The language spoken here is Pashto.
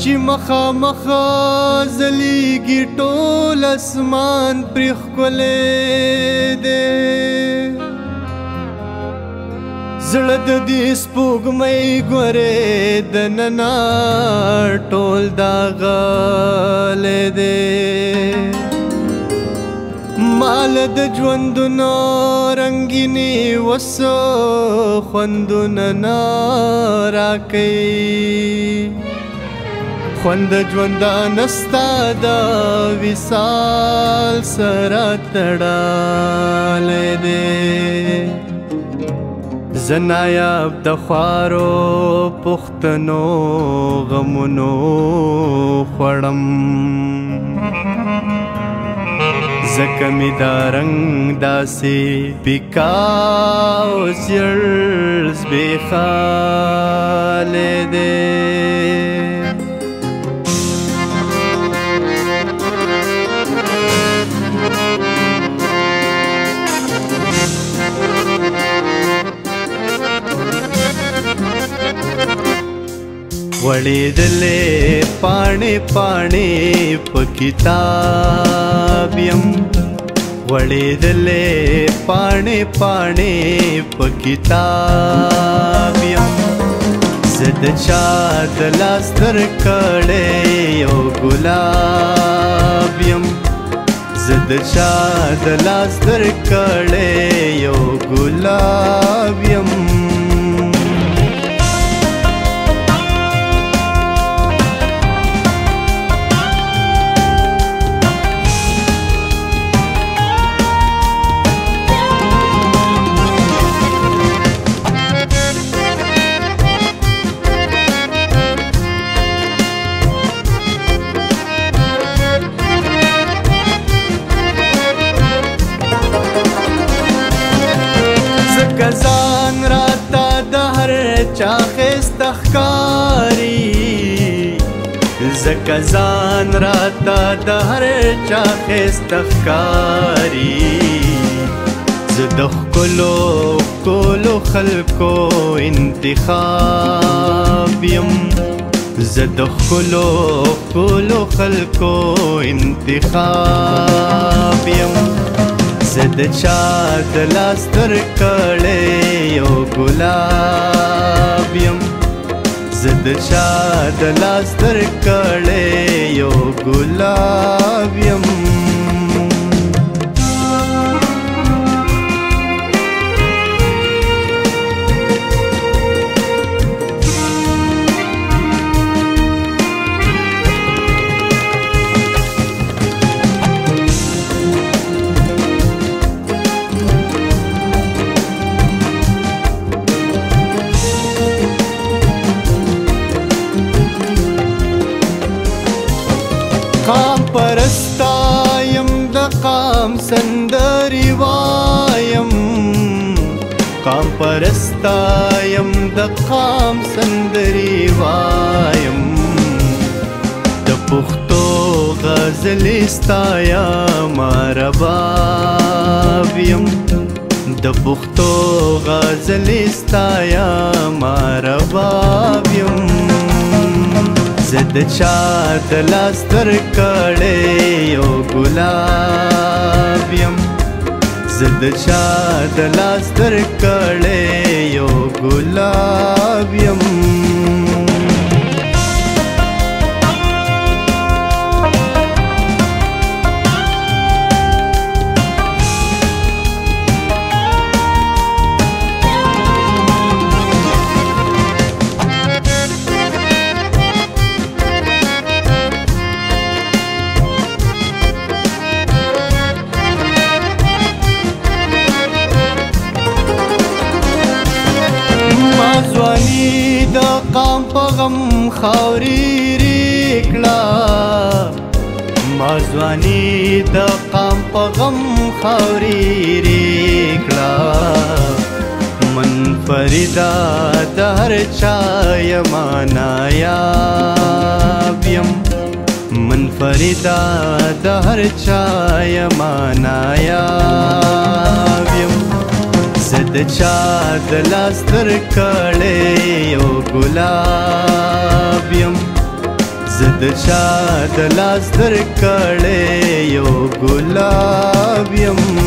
چې مخامخ ځلیږي ټول اسمان پرې ښکلی دی زړه د دې سپوږمۍ ګورې دننه ټول داغلی دی مال د ژوندونه رنګینې اوس خوندونه نه راکوي خوند د ژوندانه ستا د وصال سره تړلی دی زه نایاب د خوارو پښتنو غمونو خوړم ځکه مې دا رنګ داسې پیکا او زیړ زبېښلی دی وړېدلې پاڼې پاڼې په کتاب یم وړېدلې پاڼې پاڼې په کتاب یم زه د چا د لاس درکړی یو ګلاب یم زه د چا د لاس درکړی یو ګلاب یم ځان راته د هر چا ښایسته ښکاري ځکه ځان راته د هر چا ښایسته ښکاري زه د ښکلو ښکلو خلکو انتخاب یم زه د ښکلو ښکلو خلکو انتخاب یم زه د چا د لاس درکړی یو ګلاب یم زه د چا د لاس درکړی یو ګلاب یم قام پرستا یم د قام سندرې وایم قام پرستا یم د قام سندرې وایم د پښتو غزلې ستایم رباب یم د پښتو غزلې ستایم رباب یم زه د چا د لاس درکړی یو ګلاب یم زه د چا د لاس درکړی یو ګلاب یم ځواني د قام په غم خاورې ریکړه ما ځواني د قام په غم خاورې ریکړه منفرده د هر چا یما نایاب یم منفرده د هر چا یما نایاب یم زه د چا د لاس درکړی یو ګلاب یم زه چا د لاس درکړې یو ګلاب یم